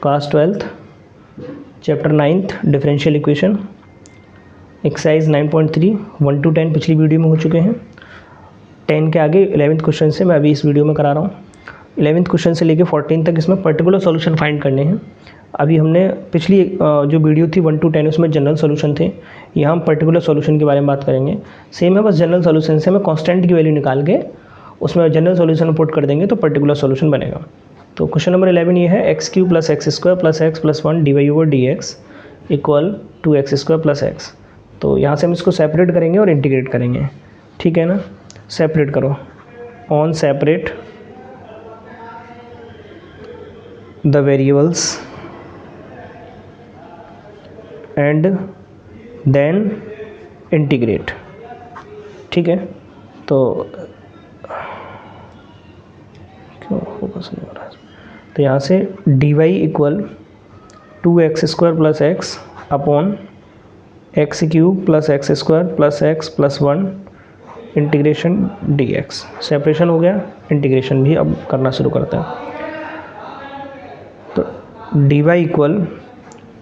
Class 12th chapter 9th differential equation exercise 9.3 1 to 10 पिछली video में हो चुके हैं। 10 के आगे 11th क्वेश्चन से मैं अभी इस वीडियो में करा रहा हूँ। 11th क्वेश्चन से लेके 14 तक इसमें पर्टिकुलर सॉल्यूशन फाइंड करने हैं। अभी हमने पिछली जो वीडियो थी 1 to 10 उसमें जनरल सॉल्यूशन थे, यहाँ हम पर्टिकुलर सॉल्यूशन के बारे में बात करेंगे। सेम है, बस जनरल सॉल्यूशन से हमें कांस्टेंट की वैल्यू निकाल के उसमें जनरल सॉल्यूशन पुट कर देंगे तो पर्टिकुलर सॉल्यूशन बनेगा। तो क्वेश्चन नंबर 11 ये है x³ + x² + x + 1 dy/dx = 2x² + x। तो यहाँ से हम इसको सेपरेट करेंगे और इंटीग्रेट करेंगे, ठीक है ना। सेपरेट करो, on separate the variables and then integrate, ठीक है। तो क्यों फोकस नहीं हो रहा है, तो यहाँ से dy = 2x² + x upon x³ + x² + x + 1 integration dx। Separation हो गया, इंटीग्रेशन भी अब करना शुरू करते हैं। तो dy =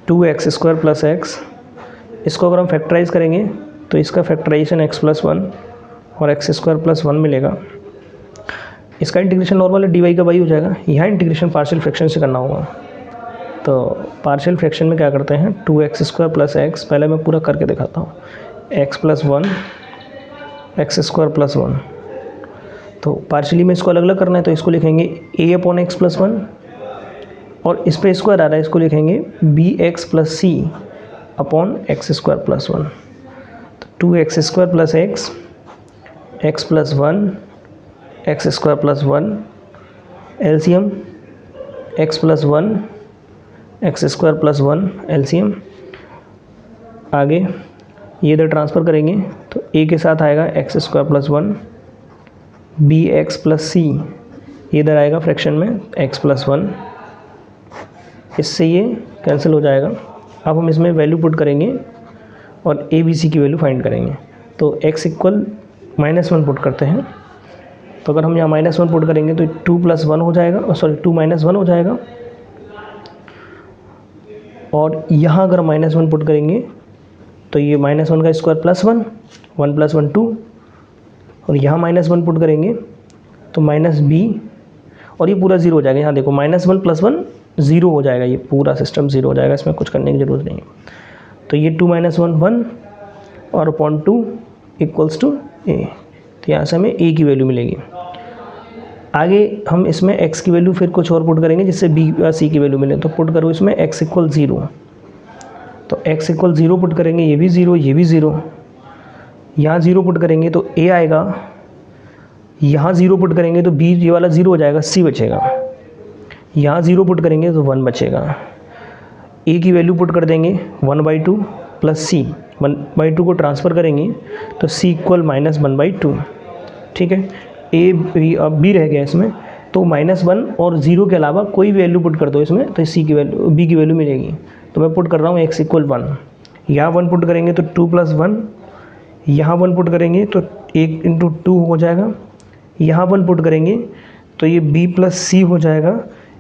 2x² + x, इसको अगर हम फैक्टराइज करेंगे तो इसका फैक्टराइजेशन x + 1 और x² + 1 मिलेगा। इसका इंटीग्रेशन नॉर्मल है, dy का y हो जाएगा। यहाँ इंटीग्रेशन पार्शियल फ्रैक्शन से करना होगा। तो पार्शियल फ्रैक्शन में क्या करते हैं, 2x² + x, पहले मैं पूरा करके दिखाता हूँ, x + 1 x² + 1। तो पार्शियली में इसको अलग अलग करना है, तो इसको लिखेंगे a/x + 1 और इस पे स्क्वायर आ रहा है, इसको लिखेंगे bx + c अपॉन x² + 1। तो 2x² + x, x + 1 x² + 1 LCM, x + 1 x² + 1 LCM. आगे ये इधर ट्रांसफ़र करेंगे तो a के साथ आएगा x² + 1 bx + c, ये इधर आएगा फ्रैक्शन में x + 1, इससे ये कैंसिल हो जाएगा। अब हम इसमें वैल्यू पुट करेंगे और a b c की वैल्यू फाइंड करेंगे। तो x = -1 पुट करते हैं। तो अगर हम यहाँ -1 पुट करेंगे तो 2 + 1 हो जाएगा, 2 - 1 हो जाएगा। और यहाँ अगर -1 पुट करेंगे तो ये -1 का स्क्वायर +1, 1 + 1 2, और यहाँ -1 पुट करेंगे तो -b, और ये पूरा 0 हो जाएगा। यहाँ देखो -1 + 1 0 हो जाएगा, ये पूरा सिस्टम 0 हो जाएगा, इसमें कुछ करने की ज़रूरत नहीं है। तो ये 2 - 1 1 और अपॉन 2 = a। तो यहाँ से हमें a की वैल्यू मिलेगी। आगे हम इसमें x की वैल्यू फिर कुछ और पुट करेंगे जिससे b या c की वैल्यू मिले। तो पुट करो इसमें x = 0, तो x = 0 पुट करेंगे, ये भी 0 ये भी 0। यहाँ 0 पुट करेंगे तो a आएगा, यहाँ 0 पुट करेंगे तो b ये वाला 0 हो जाएगा, c बचेगा। यहाँ 0 पुट करेंगे तो 1 बचेगा। a की वैल्यू पुट कर देंगे 1/2 + c, 1/2 को ट्रांसफ़र करेंगे तो c = -1/2, ठीक है। अब b रह गया इसमें, तो -1 और 0 के अलावा कोई भी वैल्यू पुट कर दो इसमें तो b की वैल्यू मिलेगी। तो मैं पुट कर रहा हूँ x = 1, यहाँ 1 पुट करेंगे तो 2 + 1, यहाँ 1 पुट करेंगे तो 1 × 2 हो जाएगा, यहाँ 1 पुट करेंगे तो ये b + c हो जाएगा,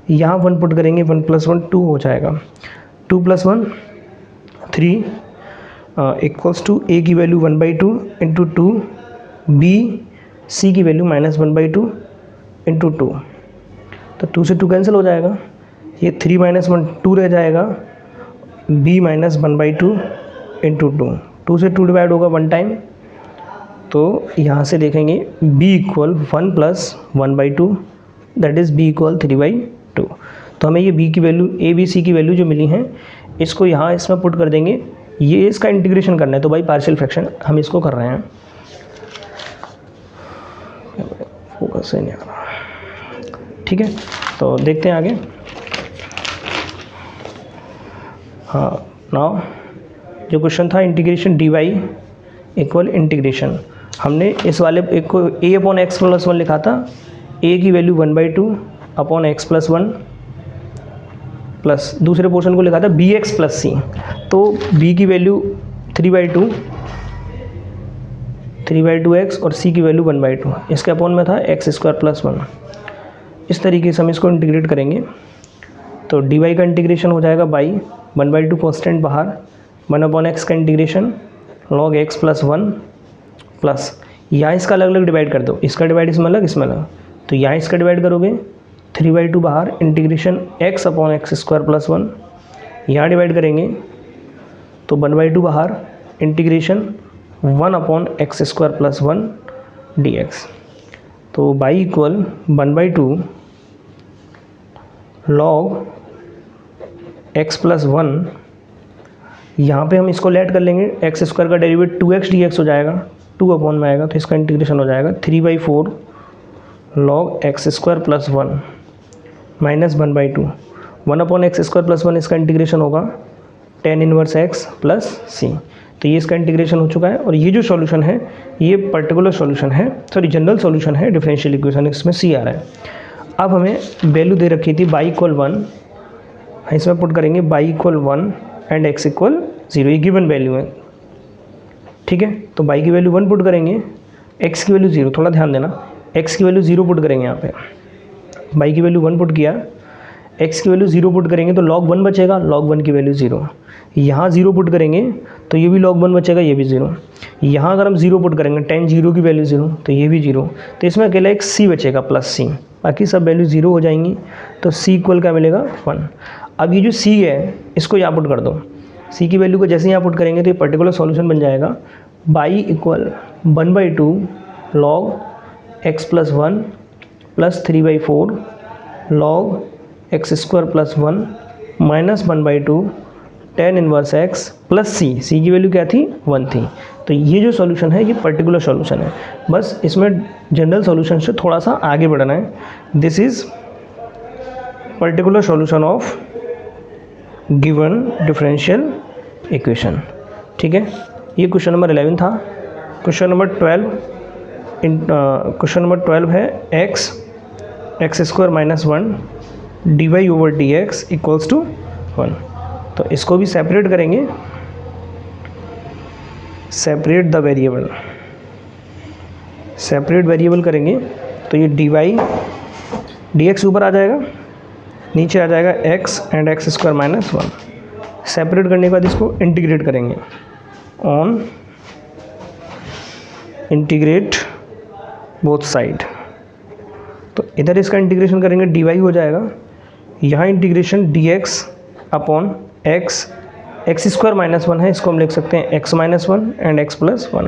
यहाँ 1 पुट करेंगे 1 + 1 2 हो जाएगा। 2 + 1 3 = a की वैल्यू 1/2 × 2, b c की वैल्यू -1/2 × 2। तो 2 से 2 कैंसिल हो जाएगा, ये 3 - 1 2 रह जाएगा, b -1/2 × 2। 2 से 2 डिवाइड होगा 1 टाइम, तो यहाँ से देखेंगे b = 1 + 1/2, दैट इज़ b = 3/2। तो हमें ये b की वैल्यू, a b c की वैल्यू जो मिली हैं, इसको यहाँ इसमें पुट कर देंगे। ये इसका इंटीग्रेशन करना है, तो भाई पार्शियल फ्रैक्शन हम इसको कर रहे हैं। फोकस से नहीं आ रहा, ठीक है। तो देखते हैं आगे। हाँ, नाउ जो क्वेश्चन था इंटीग्रेशन dy = इंटीग्रेशन, हमने इस वाले एक को a/x + 1 लिखा था, a की वैल्यू 1/2 अपॉन x + 1 प्लस दूसरे पोर्शन को लिखा था bx + c। तो b की वैल्यू 3/2x और c की वैल्यू 1/2, इसके अपॉन में था x² + 1। इस तरीके से हम इसको इंटीग्रेट करेंगे। तो डी वाई का इंटीग्रेशन हो जाएगा बाई 1/2 कॉन्स्टेंट बाहर, 1/x का integration log x plus 1 plus यहाँ इसका अलग अलग डिवाइड कर दो, इसका डिवाइड इसमें अलग, तो यहाँ इसका डिवाइड करोगे 3/2 बाहर integration x upon x square plus 1, यहाँ डिवाइड करेंगे तो 1/2 बाहर integration 1 upon x square plus 1 dx। तो by equal 1/2 log x plus 1, यहाँ पे हम इसको लेट कर लेंगे, एक्स स्क्वायर का डेरिवेट 2x dx हो जाएगा, 2 अपॉन में आएगा तो इसका इंटीग्रेशन हो जाएगा 3/4 log x square plus 1 minus 1/2, 1 upon x square plus 1 इसका इंटीग्रेशन होगा tan inverse x plus c। तो ये इसका इंटीग्रेशन हो चुका है और ये जो सॉल्यूशन है ये पर्टिकुलर सॉल्यूशन है, सॉरी जनरल सॉल्यूशन है डिफरेंशियल इक्वेशन, इसमें c आ रहा है। अब हमें वैल्यू दे रखी थी बाई इक्वल 1, इसमें पुट करेंगे y equal 1 and x equal 0, ये गिवन वैल्यू है, ठीक है। तो बाई की वैल्यू 1 पुट करेंगे, एक्स की वैल्यू 0, थोड़ा ध्यान देना, एक्स की वैल्यू 0 पुट करेंगे यहाँ पे, बाई की वैल्यू 1 पुट किया, एक्स की वैल्यू 0 पुट करेंगे तो log 1 बचेगा, log 1 की वैल्यू 0, यहाँ 0 पुट करेंगे तो ये भी log 1 बचेगा, ये भी 0, यहाँ अगर हम 0 पुट करेंगे tan 0 की वैल्यू 0 तो ये भी 0, तो इसमें अकेला एक c बचेगा प्लस c, बाकी सब वैल्यू 0 हो जाएंगी, तो c इक्वल क्या मिलेगा 1। अब ये जो c है इसको यहाँ पुट कर दो, c की वैल्यू को जैसे यहाँ पुट करेंगे तो ये पर्टिकुलर सॉल्यूशन बन जाएगा by equal 1/2 log x plus 1 plus 3/4 log x square plus 1 minus 1/2 tan inverse x plus c की वैल्यू क्या थी 1 थी। तो ये जो सॉल्यूशन है ये पर्टिकुलर सॉल्यूशन है, बस इसमें जनरल सॉल्यूशन से थोड़ा सा आगे बढ़ना है। This is particular solution of given differential equation, ठीक है। ये क्वेश्चन नंबर 11 था। क्वेश्चन नंबर 12 है X square minus 1 dy over dx equals to 1। तो इसको भी सेपरेट करेंगे, सेपरेट वेरिएबल करेंगे तो ये dy dx ऊपर आ जाएगा, नीचे आ जाएगा x and x square minus 1। Separate करने के बाद इसको इंटीग्रेट करेंगे, ऑन इंटीग्रेट बोथ साइड, तो इधर इसका इंटीग्रेशन करेंगे dy हो जाएगा, यहाँ integration dx upon x square minus 1 है, इसको हम लिख सकते हैं x minus 1 and x plus 1।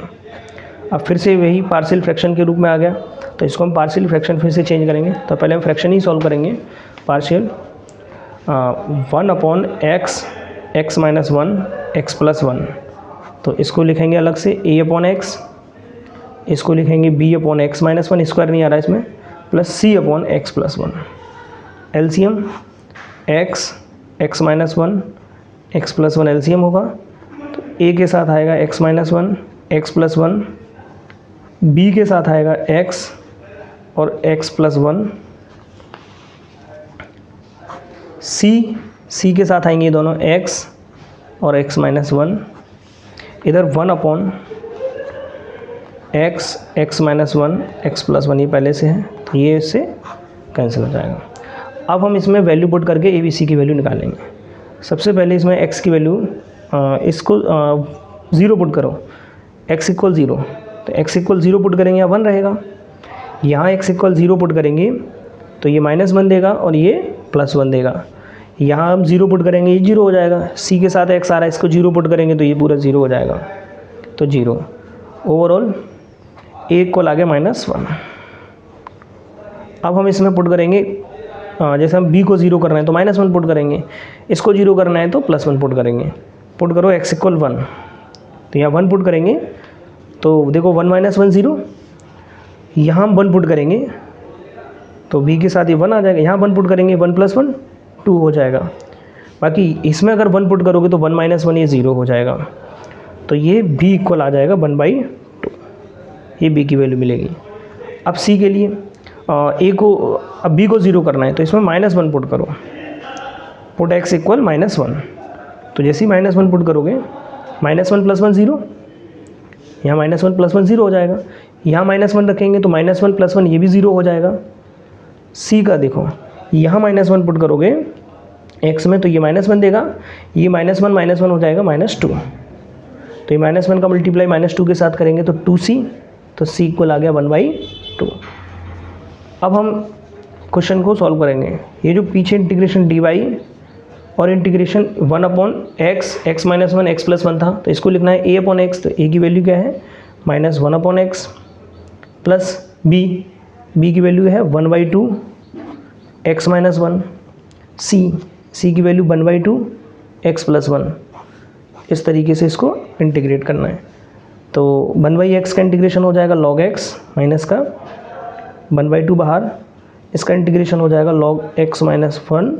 अब फिर से वही पार्शियल फ्रैक्शन के रूप में आ गया, तो इसको हम पार्शियल फ्रैक्शन फिर से चेंज करेंगे। तो पहले हम फ्रैक्शन ही सॉल्व करेंगे, partial 1 upon x minus 1 x plus 1, तो इसको लिखेंगे अलग से a अपॉन एक्स, इसको लिखेंगे b upon x minus 1, square नहीं आ रहा है इसमें, plus c upon x plus 1। LCM x minus 1 x plus 1 LCM होगा, तो a के साथ आएगा x minus 1 x plus 1, b के साथ आएगा x और x प्लस 1, c के साथ आएंगे ये दोनों x और x माइनस 1, इधर 1 upon x minus 1 x plus 1 ये पहले से है, तो ये इससे कैंसिल हो जाएगा। अब हम इसमें वैल्यू पुट करके ए बी सी की वैल्यू निकालेंगे। सबसे पहले इसमें x की वैल्यू इसको 0 पुट करो, x इक्वल 0, तो x इक्वल 0 पुट करेंगे या 1 रहेगा, यहाँ x इक्वल 0 पुट करेंगे तो ये माइनस 1 देगा और ये प्लस 1 देगा, यहाँ हम 0 पुट करेंगे ये 0 हो जाएगा, c के साथ x आ रहा है इसको 0 पुट करेंगे तो ये पूरा 0 हो जाएगा, तो 0 ओवरऑल a इक्वल आ गया -1। अब हम इसमें पुट करेंगे जैसे हम b को 0 करना है तो -1 पुट करेंगे, इसको 0 करना है तो +1 पुट करेंगे। पुट करो x इक्वल 1, तो यहाँ 1 पुट करेंगे तो देखो 1 - 1 0, यहाँ हम 1 पुट करेंगे तो b के साथ ये 1 आ जाएगा, यहाँ 1 पुट करेंगे 1 + 1 2 हो जाएगा। बाकी इसमें अगर 1 पुट करोगे तो 1 - 1 ये 0 हो जाएगा, तो ये b इक्वल आ जाएगा 1/2, ये b की वैल्यू मिलेगी। अब c के लिए a को अब b को 0 करना है तो इसमें -1 पुट करो, पुट x इक्वल -1, तो जैसे ही -1 पुट करोगे -1 + 1 0, यहाँ -1 + 1 0 हो जाएगा, यहाँ -1 रखेंगे तो -1 + 1 ये भी 0 हो जाएगा। c का देखो यहाँ -1 पुट करोगे x में, तो ये -1 देगा, ये -1 हो जाएगा -2, तो ये -1 का मल्टीप्लाई -2 के साथ करेंगे तो 2c, तो c इक्वल आ गया 1/2। अब हम क्वेश्चन को सॉल्व करेंगे। ये जो पीछे इंटीग्रेशन dy और इंटीग्रेशन 1/x, x - 1 x + 1 था, तो इसको लिखना है a/x, तो a की वैल्यू क्या है -1/x प्लस b की वैल्यू है 1/2 x - 1, c की वैल्यू 1/2 x + 1। इस तरीके से इसको इंटीग्रेट करना है। तो 1/x का इंटीग्रेशन हो जाएगा log x माइनस का 1/2 बाहर, इसका इंटीग्रेशन हो जाएगा log x - 1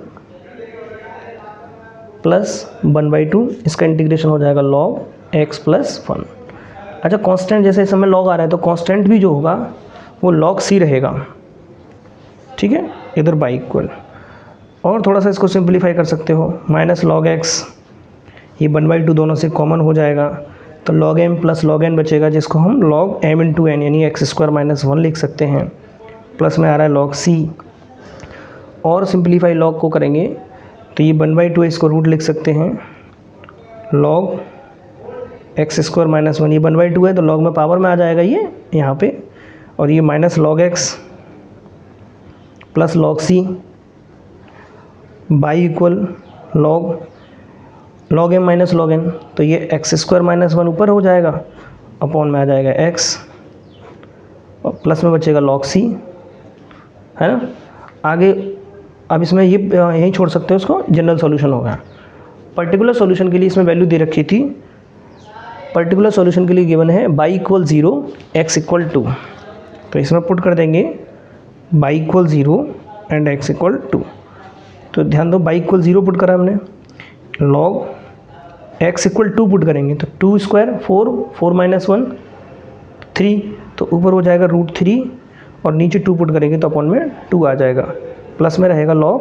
प्लस 1/2, इसका इंटीग्रेशन हो जाएगा log x + 1। अच्छा, कांस्टेंट जैसे इस समय log आ रहा है तो कांस्टेंट भी जो होगा वो log c रहेगा, ठीक है, इधर बाई इक्वल। और थोड़ा सा इसको सिंप्लीफाई कर सकते हो, माइनस log x, ये 1/2 दोनों से कॉमन हो जाएगा, तो log m plus log n बचेगा, जिसको हम log m × n यानी x² - 1 लिख सकते हैं, प्लस में आ रहा है log c। और सिंप्लीफाई log को करेंगे तो ये 1/2 इसको रूट लिख सकते हैं, log x² - 1, ये 1/2 है तो log में पावर में आ जाएगा ये यहाँ पे, और ये minus log x plus log c by equal log m minus log n, तो ये x² - 1 ऊपर हो जाएगा, अपॉन में आ जाएगा x, और प्लस में बचेगा log c, है ना। आगे अब इसमें ये यहीं छोड़ सकते हो, इसको जनरल सॉल्यूशन होगा। पर्टिकुलर सॉल्यूशन के लिए इसमें वैल्यू दे रखी थी, पर्टिकुलर सॉल्यूशन के लिए गिवन है y = 0 x = 2, तो इसमें पुट कर देंगे y = 0 एंड x = 2। तो ध्यान दो, y = 0 पुट करा हमने, log x = 2 पुट करेंगे तो 2² 4, 4 - 1 3, तो ऊपर हो जाएगा √3, और नीचे 2 पुट करेंगे तो अपॉन में 2 आ जाएगा, प्लस में रहेगा log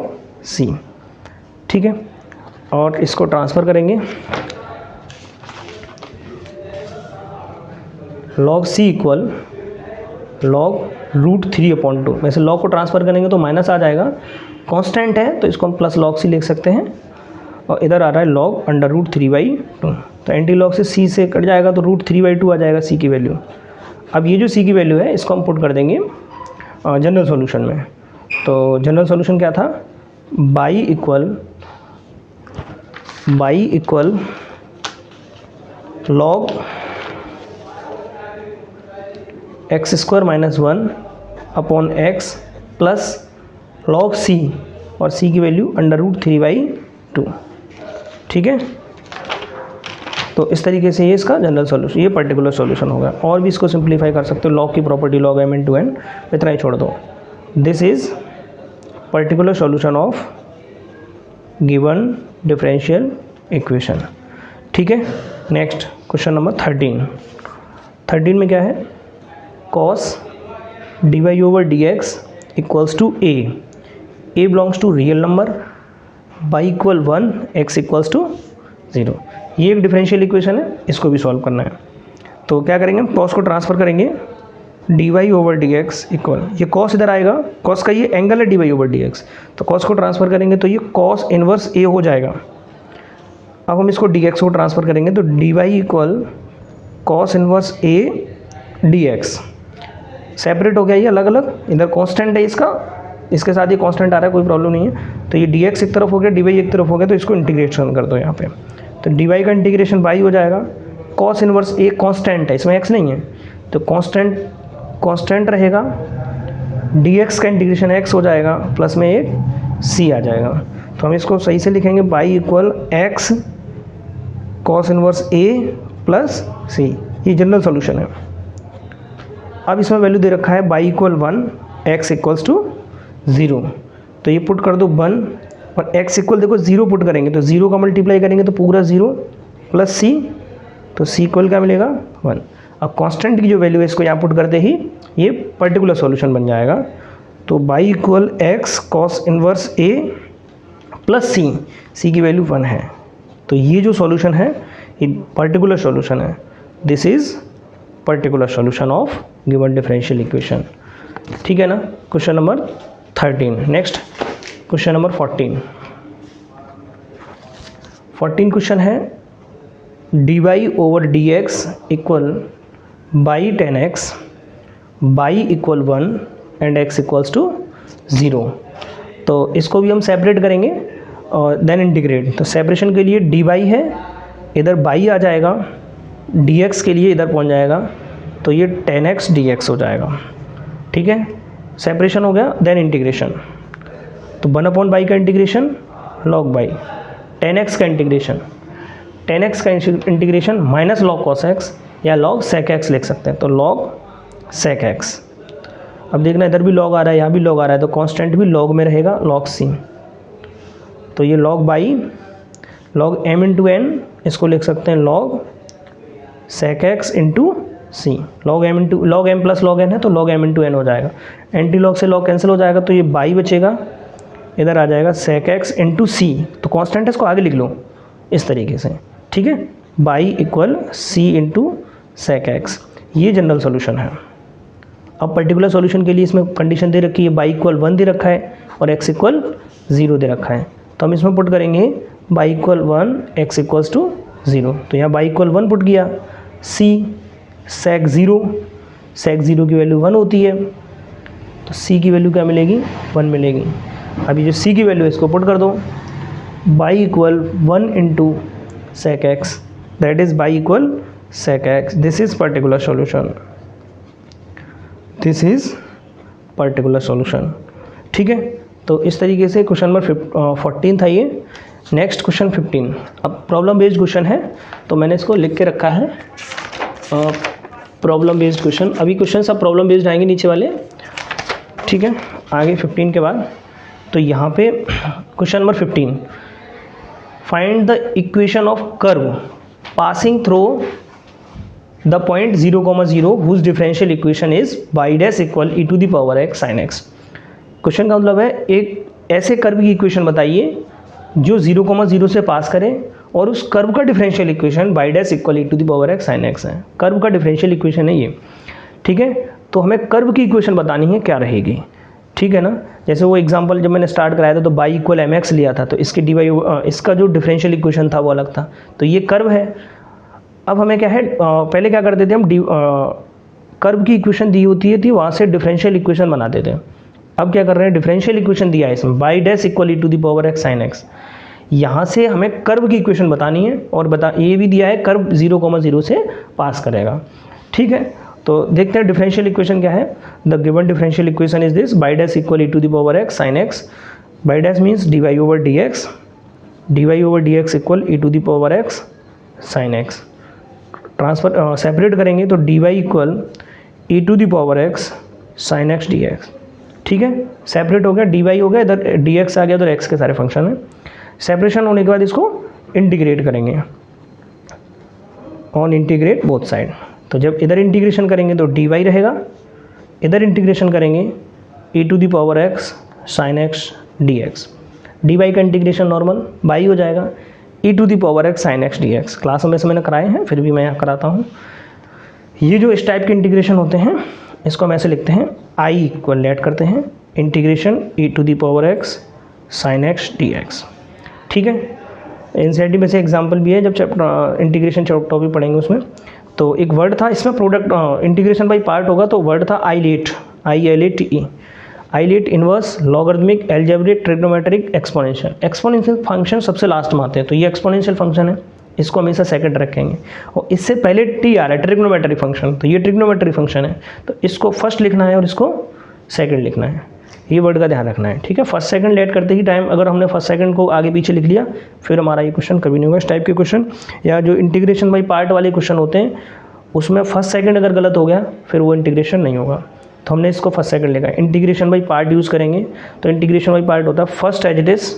c, ठीक है। और इसको ट्रांसफ़र करेंगे, log c इक्वल log √3/2, वैसे log को ट्रांसफ़र करेंगे तो माइनस आ जाएगा, कांस्टेंट है तो इसको हम प्लस log c लिख सकते हैं, और इधर आ रहा है log √3/2, तो एंटी लॉग से c से कट जाएगा तो √3/2 आ जाएगा c की वैल्यू। अब ये जो c की वैल्यू है इसको हम पुट कर देंगे जनरल सॉल्यूशन में। तो जनरल सॉल्यूशन क्या था, y equal log x² - 1 upon x plus log c, और c की वैल्यू √3/2, ठीक है। तो इस तरीके से ये इसका जनरल सॉल्यूशन, ये पर्टिकुलर सॉल्यूशन होगा। और भी इसको सिंप्लीफाई कर सकते हो, log की प्रॉपर्टी log m × n, इतना ही छोड़ दो। This is particular solution of given differential equation, ठीक है। नेक्स्ट क्वेश्चन नंबर 13 में क्या है, cos dy/dx = a belongs to real number, y = 1 x = 0। ये एक डिफरेंशियल इक्वेशन है, इसको भी सॉल्व करना है। तो क्या करेंगे, cos को ट्रांसफ़र करेंगे, dy/dx इक्वल, ये cos इधर आएगा, cos का ये एंगल है dy/dx, तो cos को ट्रांसफ़र करेंगे तो ये cos इनवर्स a हो जाएगा। अब हम इसको dx को ट्रांसफ़र करेंगे तो dy = cos inverse a dx, separate हो गया ये अलग अलग, इधर कांस्टेंट है इसका, इसके साथ ये कांस्टेंट आ रहा है, कोई प्रॉब्लम नहीं है। तो ये dx एक तरफ हो गया, dy एक तरफ हो गया, तो इसको इंटीग्रेशन कर दो यहाँ पे, तो dy का इंटीग्रेशन y हो जाएगा, cos इनवर्स a कांस्टेंट है, इसमें x नहीं है, तो कांस्टेंट रहेगा, dx का इंटीग्रेशन x हो जाएगा, प्लस में एक c आ जाएगा। तो हम इसको सही से लिखेंगे, y = x cos inverse a plus c, ये जनरल सॉल्यूशन है। अब इसमें वैल्यू दे रखा है y = 1 x = 0, तो ये पुट कर दो 1, और x इक्वल देखो 0 पुट करेंगे तो 0 का मल्टीप्लाई करेंगे तो पूरा 0 प्लस c, तो c इक्वल क्या मिलेगा 1। अब कांस्टेंट की जो वैल्यू है इसको यहाँ पुट करते ही ये पर्टिकुलर सॉल्यूशन बन जाएगा। तो y = x cos inverse a plus c की वैल्यू 1 है, तो ये जो सॉल्यूशन है ये पर्टिकुलर सॉल्यूशन है। This is particular solution of given differential equation, ठीक है ना। Question number 13। Next question number 14। 14 question है dy over dx equal y 10x y equal 1 and x equals to 0। तो इसको भी हम सेपरेट करेंगे और देन इंटीग्रेट। तो सेपरेशन के लिए dy है, इधर बाई आ जाएगा, dx के लिए इधर पहुंच जाएगा, तो ये 10x dx हो जाएगा। ठीक है, सेपरेशन हो गया, देन इंटीग्रेशन। तो 1/बाई का इंटीग्रेशन लॉग बाई, 10x का इंटीग्रेशन, 10x का integration minus log cos x या लॉग सेक x लिख सकते हैं। तो लॉग सेक x। अब देखना इधर भी लॉग आ रहा है, यहाँ भी लॉग आ रहा है, तो कांस्टेंट भी लॉग में रहेगा, लॉग c। तो ये log y log m into n, इसको लिख सकते हैं log sec x into c। Log m plus log n है तो लॉग m इंटू n हो जाएगा। एंटी लॉग से लॉग कैंसिल हो जाएगा, तो ये बाई बचेगा, इधर आ जाएगा सेक x इंटू सी। तो कांस्टेंट है, इसको आगे लिख लो इस तरीके से। ठीक है, y equal C into sec x। ये जनरल सॉल्यूशन है। अब पर्टिकुलर सॉल्यूशन के लिए इसमें कंडीशन दे रखी है, बाई इक्वल 1 दे रखा है और x इक्वल 0 दे रखा है। तो हम इसमें पुट करेंगे y equal 1 x equals to 0। तो यहाँ बाई इक्वल 1 पुट किया, c सेक 0 की वैल्यू 1 होती है, तो c की वैल्यू क्या मिलेगी, 1 मिलेगी। अभी जो c की वैल्यू है इसको पुट कर दो, y equal 1 into sec x, that is y equal sec x। This is particular solution, this is particular solution. ठीक है, तो इस तरीके से क्वेश्चन नंबर 14 था ये। Next question 15। अब प्रॉब्लम बेस्ड क्वेश्चन है, तो मैंने इसको लिख के रखा है प्रॉब्लम बेस्ड क्वेश्चन। अभी क्वेश्चन सब प्रॉब्लम बेस्ड आएंगे नीचे वाले। ठीक है, आगे 15 के बाद। तो यहाँ पे question number 15, find the equation of curve passing through the point 0,0 whose differential equation is y dash equal e to the power x sine x। Question का मतलब है एक ऐसे कर्व की इक्वेशन बताइए जो 0,0 से पास करे और उस कर्व का differential equation y dash equal e to the power x sine x है। कर्व का डिफरेंशियल इक्वेशन है ये। ठीक है, तो हमें कर्व की इक्वेशन बतानी है, क्या रहेगी। ठीक है ना, जैसे वो एग्जांपल जब मैंने स्टार्ट कराया था तो बाई इक्वल mx लिया था, तो इसकी इसका जो डिफरेंशियल इक्वेशन था वो अलग था। तो ये कर्व है। अब हमें क्या है, पहले क्या करते थे हम, कर्व की इक्वेशन दी होती थी, वहाँ से डिफरेंशियल इक्वेशन बनाते थे। अब क्या कर रहे हैं, डिफरेंशियल इक्वेशन दिया है इसमें, y dash equal e to the power x sine x। यहाँ से हमें कर्व की इक्वेशन बतानी है और ये भी दिया है कर्व 0,0 से पास करेगा। ठीक है, तो देखते हैं डिफरेंशियल इक्वेशन क्या है। The given differential equation is this, y dash equal e to the power x sine x। Y dash means dy over dx equal e to the power x sine x। Transfer separate करेंगे तो dy equal e to the power x sine x dx। ठीक है, separate हो गया, dy हो गया, इधर dx आ गया, इधर x के सारे फंक्शन है। सेपरेशन होने के बाद इसको इंटीग्रेट करेंगे, ऑन इंटीग्रेट बोथ साइड। तो जब इधर इंटीग्रेशन करेंगे तो dy रहेगा, इधर इंटीग्रेशन करेंगे e to the power x sine x dx। dy का इंटीग्रेशन नॉर्मल बाई हो जाएगा, e to the power x sine x dx। Class में से मैंने कराए हैं, फिर भी मैं यहाँ कराता हूँ। ये जो इस टाइप के इंटीग्रेशन होते हैं इसको हम ऐसे लिखते हैं, i इक्वल ऐड करते हैं integration e to the power x sine x dx। ठीक है, एनसीईआरटी में से एग्जांपल भी है, जब इंटीग्रेशन टॉपिक पढ़ेंगे उसमें। तो एक वर्ड था इसमें, प्रोडक्ट इंटीग्रेशन बाई पार्ट होगा, तो वर्ड था ILATE, ILATE, ILATE inverse logarithmic algebraic trigonometric exponential. Exponential function सबसे लास्ट में आते हैं, तो ये एक्सपोनेंशियल फंक्शन है, इसको हमेशा सेकंड रखेंगे। और इससे पहले टी आ रहा है, ट्रिग्नोमेट्रिक फंक्शन, तो ये ट्रिग्नोमेट्रिक फंक्शन है, तो इसको फर्स्ट लिखना है और इसको सेकंड लिखना है। ये वर्ड का ध्यान रखना है। ठीक है, फर्स्ट सेकंड लेट करते ही टाइम अगर हमने फर्स्ट सेकंड को आगे पीछे लिख लिया फिर हमारा ये क्वेश्चन कभी नहीं होगा। इस टाइप के क्वेश्चन या जो इंटीग्रेशन बाई पार्ट वाले क्वेश्चन होते हैं उसमें फर्स्ट सेकंड अगर गलत हो गया फिर वो इंटीग्रेशन नहीं होगा। तो हमने इसको फर्स्ट सेकंड लिखा है। इंटीग्रेशन बाई पार्ट यूज़ करेंगे, तो इंटीग्रेशन बाई पार्ट होता है first as it is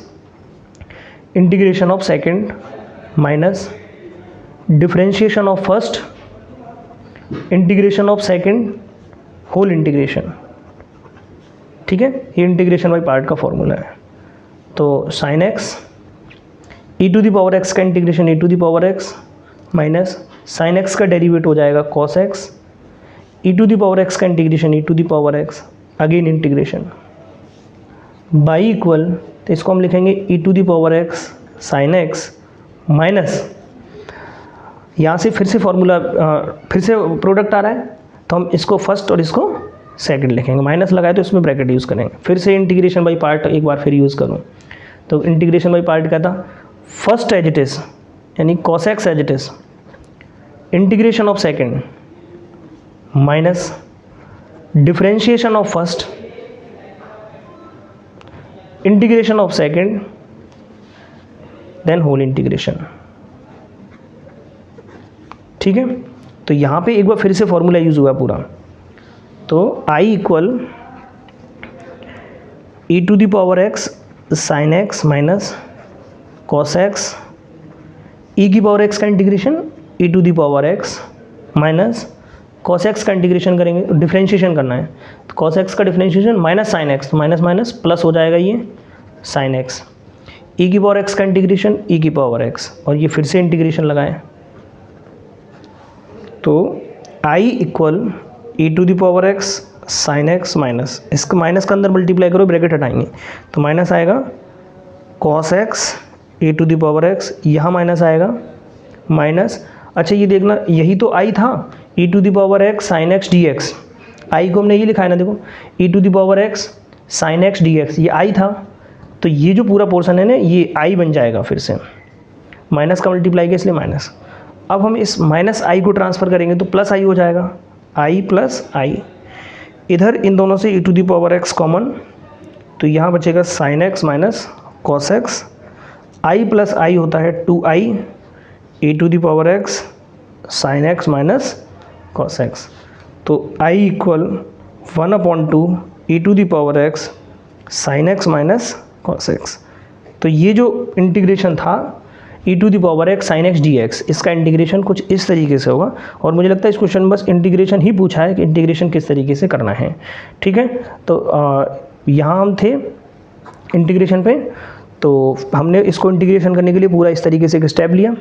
integration of second minus differentiation of first integration of second whole integration. ठीक है, ये इंटीग्रेशन बाई पार्ट का फॉर्मूला है। तो sine x e to the power x का integration e to the power x minus sine x का derivative हो जाएगा cos x, e to the power x का integration e to the power x again integration by equal, तो इसको हम लिखेंगे e to the power x sine x minus यहाँ से फिर से फॉर्मूला फिर से प्रोडक्ट आ रहा है, तो हम इसको फर्स्ट और इसको सेकंड लिखेंगे। माइनस लगाए तो इसमें ब्रैकेट यूज़ करेंगे। फिर से इंटीग्रेशन बाई पार्ट एक बार फिर यूज़ करूँ तो इंटीग्रेशन बाई पार्ट क्या था, फर्स्ट एज इट इज़ यानी cos x as it is, integration of second minus differentiation of first integration of second then whole integration. ठीक है, तो यहाँ पे एक बार फिर से फॉर्मूला यूज़ हुआ पूरा, तो i equal e to the power x sine x minus cos x, e की पावर x का integration e to the power x minus cos x का इंटीग्रेशन करेंगे, डिफरेंशिएशन करना है तो कॉस x का डिफरेंशिएशन माइनस साइन x, तो minus minus plus हो जाएगा ये साइन x, e की पावर x का इंटीग्रेशन e की पावर x, और ये फिर से इंटीग्रेशन लगाएं तो i equal e to the power x sine x minus, इसका माइनस का अंदर मल्टीप्लाई करो, ब्रैकेट हटाएंगे तो माइनस आएगा cos x e to the power x, यहाँ माइनस आएगा माइनस, अच्छा ये देखना यही तो i था, e to the power x sine x dx, i को हमने ये लिखा है ना, देखो e to the power x sine x dx ये i था, तो ये जो पूरा पोर्शन है ना ये i बन जाएगा, फिर से माइनस का मल्टीप्लाई किया इसलिए माइनस। अब हम इस माइनस i को ट्रांसफ़र करेंगे तो प्लस i हो जाएगा, i प्लस i, इधर इन दोनों से e to the power x common, तो यहाँ बचेगा sine x minus cos x, i plus i होता है 2i e to the power x sine x minus cos x, तो i equal 1/2 e to the power x sine x minus cos x। तो ये जो integration था e to the power x sine x dx, इसका integration कुछ इस तरीके से होगा, और मुझे लगता है इस क्वेश्चन में बस इंटीग्रेशन ही पूछा है कि इंटीग्रेशन किस तरीके से करना है। ठीक है, तो यहाँ हम थे इंटीग्रेशन पे, तो हमने इसको इंटीग्रेशन करने के लिए पूरा इस तरीके से एक स्टेप लिया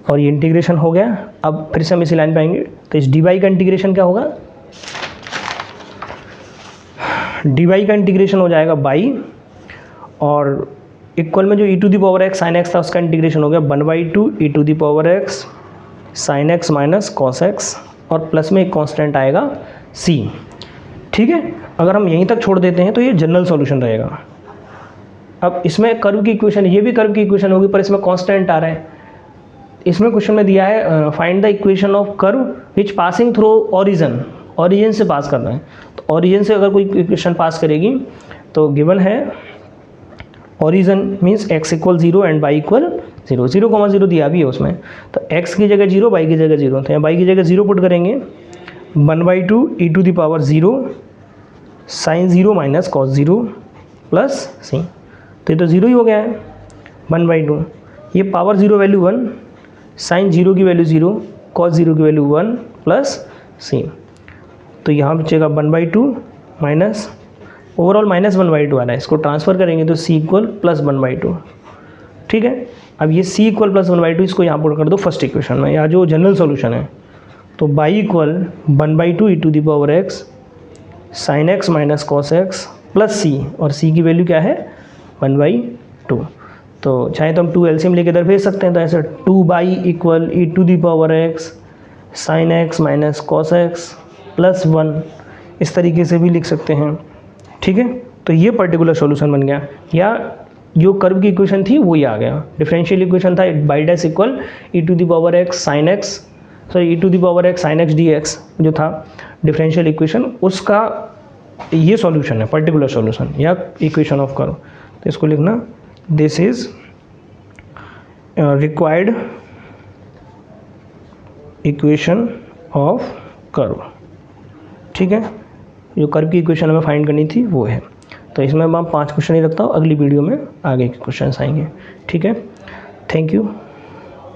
और ये इंटीग्रेशन हो गया। अब फिर से हम इसी लाइन पे आएंगे, तो इस dy का इंटीग्रेशन क्या होगा, dy का इंटीग्रेशन हो जाएगा बाई, और इक्वल में जो e to the power x sine x था उसका इंटीग्रेशन हो गया 1/2 e to the power x sine x minus cos x, और प्लस में एक कांस्टेंट आएगा c। ठीक है, अगर हम यहीं तक छोड़ देते हैं तो ये जनरल सॉल्यूशन रहेगा। अब इसमें कर्व की इक्वेशन, ये भी कर्व की इक्वेशन होगी पर इसमें कांस्टेंट आ रहा है। इसमें क्वेश्चन में दिया है find the equation of curve which passing through origin, origin से पास करना है, तो ओरिजिन से अगर कोई इक्वेशन पास करेगी तो गिवन है origin means x equal 0 and y equal 0, 0,0 दिया भी है उसमें, तो x की जगह 0 y की जगह 0, तो यहाँ y की जगह 0 पुट करेंगे 1/2 e to the power 0 sine 0 minus cos 0 plus c, तो ये तो 0 ही हो गया है 1/2, ये पावर 0 वैल्यू 1, साइन 0 की वैल्यू 0, कॉस 0 की वैल्यू 1 प्लस c, तो यहाँ बचेगा 1/2 माइनस ओवरऑल माइनस 1/2 आ रहा है, इसको ट्रांसफ़र करेंगे तो c इक्वल प्लस 1/2। ठीक है, अब ये c इक्वल प्लस 1/2 इसको यहाँ पुट कर दो फर्स्ट इक्वेशन में, या जो जनरल सॉल्यूशन है, तो y equal 1/2 e to the power x sine x minus cos x plus c, और c की वैल्यू क्या है 1/2, तो चाहे तो हम 2 एलसीएम लेके इधर भेज सकते हैं, तो ऐसे 2y equal e to the power x sine x minus cos x plus 1, इस तरीके से भी लिख सकते हैं। ठीक है, तो ये पर्टिकुलर सॉल्यूशन बन गया, या जो कर्व की इक्वेशन थी वो ही आ गया। डिफरेंशियल इक्वेशन था by dash equal e to the power x sine x, sorry e to the power x sine x dx जो था डिफरेंशियल इक्वेशन, उसका ये सॉल्यूशन है, पर्टिकुलर सॉल्यूशन या इक्वेशन ऑफ कर्व। तो इसको लिखना this is required equation of curve. ठीक है, जो कर्व की इक्वेशन हमें फाइंड करनी थी वो है। तो इसमें मैं 5 क्वेश्चन ही रखता हूँ, अगली वीडियो में आगे के क्वेश्चन आएंगे। ठीक है, थैंक यू।